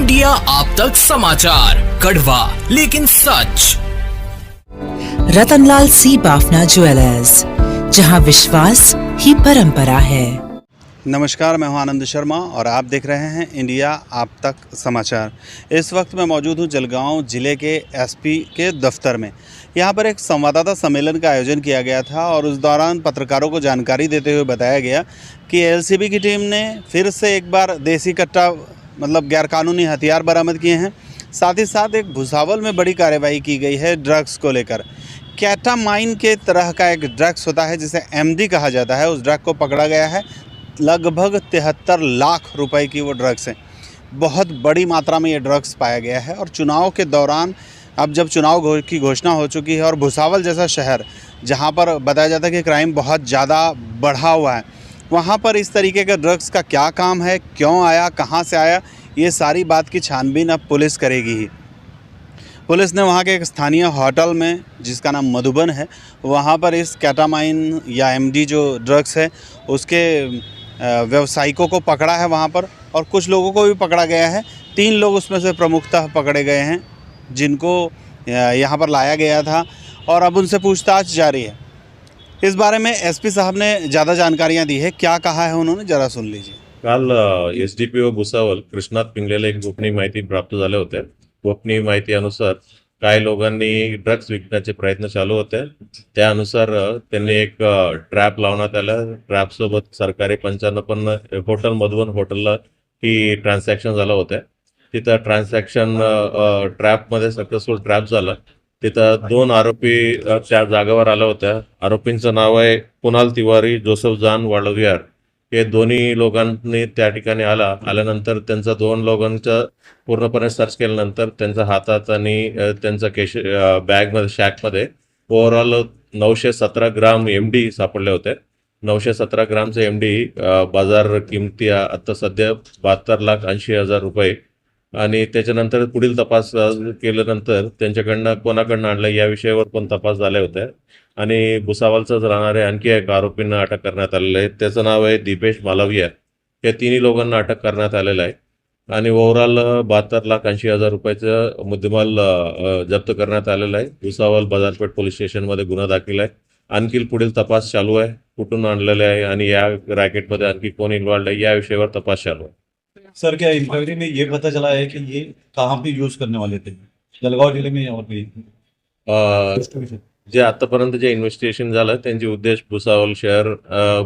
India आप तक समाचार, कड़वा लेकिन सच। रतनलाल सी बाफना ज्वेलर्स, जहां विश्वास ही परंपरा है। नमस्कार, मैं हूं आनंद शर्मा और आप देख रहे हैं इंडिया आप तक समाचार। इस वक्त मैं मौजूद हूं जलगांव जिले के एसपी के दफ्तर में। यहां पर एक संवाददाता सम्मेलन का आयोजन किया गया था और उस दौरान पत्रकारों को जानकारी देते हुए बताया गया कि एलसीबी की टीम ने फिर से एक बार देसी कट्टा मतलब गैरकानूनी हथियार बरामद किए हैं। साथ ही साथ एक भुसावल में बड़ी कार्रवाई की गई है ड्रग्स को लेकर। कैटामाइन के तरह का एक ड्रग्स होता है जिसे एमडी कहा जाता है, उस ड्रग को पकड़ा गया है। लगभग 73 लाख रुपए की वो ड्रग्स हैं। बहुत बड़ी मात्रा में ये ड्रग्स पाया गया है और चुनाव के दौरान अब जब चुनाव की घोषणा हो चुकी है और भुसावल जैसा शहर जहां पर बताया जाता है कि क्राइम बहुत ज़्यादा बढ़ा हुआ है, वहां पर इस तरीके के ड्रग्स का क्या काम है, क्यों आया, कहां से आया, ये सारी बात की छानबीन अब पुलिस करेगी ही। पुलिस ने वहाँ के एक स्थानीय होटल में जिसका नाम मधुबन है, वहाँ पर इस कैटामाइन या एमडी जो ड्रग्स है उसके व्यवसायिकों को पकड़ा है वहाँ पर, और कुछ लोगों को भी पकड़ा गया है। 3 लोग उसमें से प्रमुखतः पकड़े गए हैं जिनको यहाँ पर लाया गया था और अब उनसे पूछताछ जारी है। इस बारे में एसपी साहब ने ज़्यादा जानकारियाँ दी है। क्या कहा है उन्होंने, ज़रा सुन लीजिए। काल एसडीपीओ भुसावल कृष्णात पिंगलेला एक गोपनीय माहिती प्राप्त झाले होते. गोपनीय माहितीनुसार काही लोकांनी ड्रग्स विकण्याचे प्रयत्न चालू होते. त्यानुसार त्यांनी एक ट्रॅप लावण्यात आलं. ट्रॅप सोबत सरकारी 55 होटल मधुबन हॉटेलला ही ट्रान्झॅक्शन झालं होतं. तिथं ट्रान्झॅक्शन ट्रॅपमध्ये सक्सेसफुल ट्रॅप झालं. तिथं 2 आरोपी त्या जागेवर आले होते. आरोपींचं नाव आहे कुणाल तिवारी, जोसेफ जान वाळवियार. हे दोन्ही लोकांनी त्या ठिकाणी आल्यानंतर त्यांचा 2 लोकांचा पूर्णपणे सर्च केल्यानंतर त्यांच्या हातात आणि त्यांच्या बॅगमध्ये शॅकमध्ये ओव्हरऑल 917 ग्राम एमडी सापडले होते. 917 ग्रामचे एमडी बाजार किमती आता सध्या 72,80,000 रुपये. आणि त्याच्यानंतर पुढील तपास केल्यानंतर त्यांच्याकडनं कोणाकडनं आणलं या विषयावर पण तपास झाले होते. आणि भुसावलचाच राहणारे आणखी एक आरोपींना अटक करण्यात आलेलं आहे. त्याचं नाव आहे दीपेश मालविया. या 3 लोकांना अटक करण्यात आलेलं आहे आणि ओव्हरऑल 72,80,000 रुपयाचं मुद्देमाल जप्त करण्यात आलेला आहे. भुसावल बाजारपेठ पोलीस स्टेशनमध्ये गुन्हा दाखल आहे. आणखी पुढील तपास चालू आहे. कुठून आणलेले आहे आणि या रॅकेटमध्ये आणखी कोण इन्वॉल्व आहे या विषयावर तपास चालू आहे. सर, क्या इंक्वायरी में ये पता चला है कि ये कहाँ पे यूज करने वाले थे, जलगांव जिले में और भी? जे आतापर्यंत जे इन्व्हेस्टिगेशन झालं त्यांचे उद्देश भुसावल शहर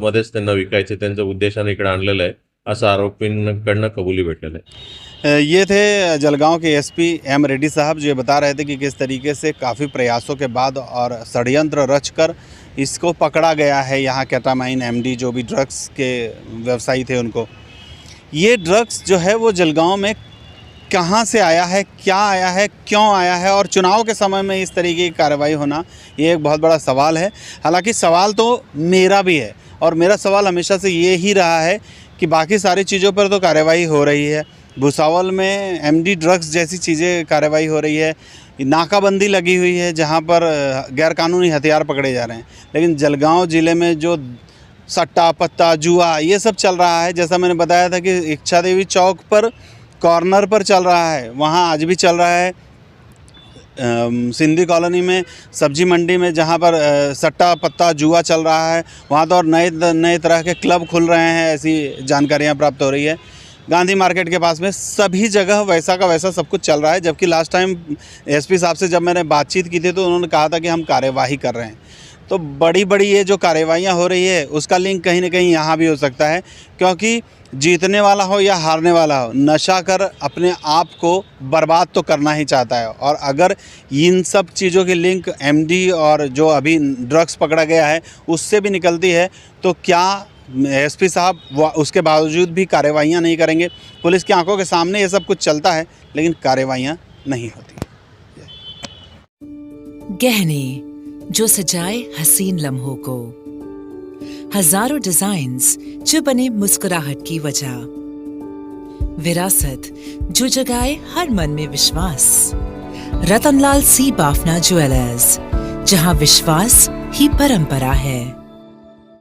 मध्येच त्यांना विकायचे, त्यांचा उद्देशाने इकडे आणलेलं आहे असं आरोपींकडनं कबुली भेटलेलं आहे. ये थे जलगांव के एसपी एम रेड्डी साहब, जो बता रहे थे कि किस तरीके से काफ़ी प्रयासों के बाद और षड्यंत्र रचकर इसको पकड़ा गया है। यहाँ कैटामाइन एमडी जो भी ड्रग्स के व्यवसायी थे उनको, ये ड्रग्स जो है वो जलगांव में कहाँ से आया है, क्या आया है, क्यों आया है, और चुनाव के समय में इस तरीके की कार्रवाई होना ये एक बहुत बड़ा सवाल है। हालांकि सवाल तो मेरा भी है और मेरा सवाल हमेशा से ये ही रहा है कि बाकी सारी चीज़ों पर तो कार्रवाई हो रही है। भुसावल में एमडी ड्रग्स जैसी चीज़ें कार्रवाई हो रही है, नाकाबंदी लगी हुई है जहाँ पर गैरकानूनी हथियार पकड़े जा रहे हैं, लेकिन जलगांव ज़िले में जो सट्टा पत्ता जुआ ये सब चल रहा है, जैसा मैंने बताया था कि इच्छा देवी चौक पर कॉर्नर पर चल रहा है, वहाँ आज भी चल रहा है। सिंधी कॉलोनी में सब्जी मंडी में जहाँ पर सट्टा पत्ता जुआ चल रहा है, वहाँ तो और नए तरह के क्लब खुल रहे हैं, ऐसी जानकारियाँ प्राप्त हो रही है। गांधी मार्केट के पास में सभी जगह वैसा का वैसा सब कुछ चल रहा है। जबकि लास्ट टाइम एसपी साहब से जब मैंने बातचीत की थी तो उन्होंने कहा था कि हम कार्यवाही कर रहे हैं। तो बड़ी बड़ी ये जो कार्रवाइयाँ हो रही है उसका लिंक कहीं ना कहीं यहाँ भी हो सकता है, क्योंकि जीतने वाला हो या हारने वाला हो, नशा कर अपने आप को बर्बाद तो करना ही चाहता है। और अगर इन सब चीज़ों की लिंक एमडी और जो अभी ड्रग्स पकड़ा गया है उससे भी निकलती है, तो क्या एसपी साहब उसके बावजूद भी कार्रवाइयाँ नहीं करेंगे? पुलिस की आंखों के सामने ये सब कुछ चलता है लेकिन कार्रवाइयाँ नहीं होती। गहने जो सजाए हसीन लम्हों को, हजारों डिजाइन्स जो बने मुस्कुराहट की वजह, विरासत जो जगाए हर मन में विश्वास। रतनलाल सी बाफना ज्वेलर्स, जहां विश्वास ही परंपरा है।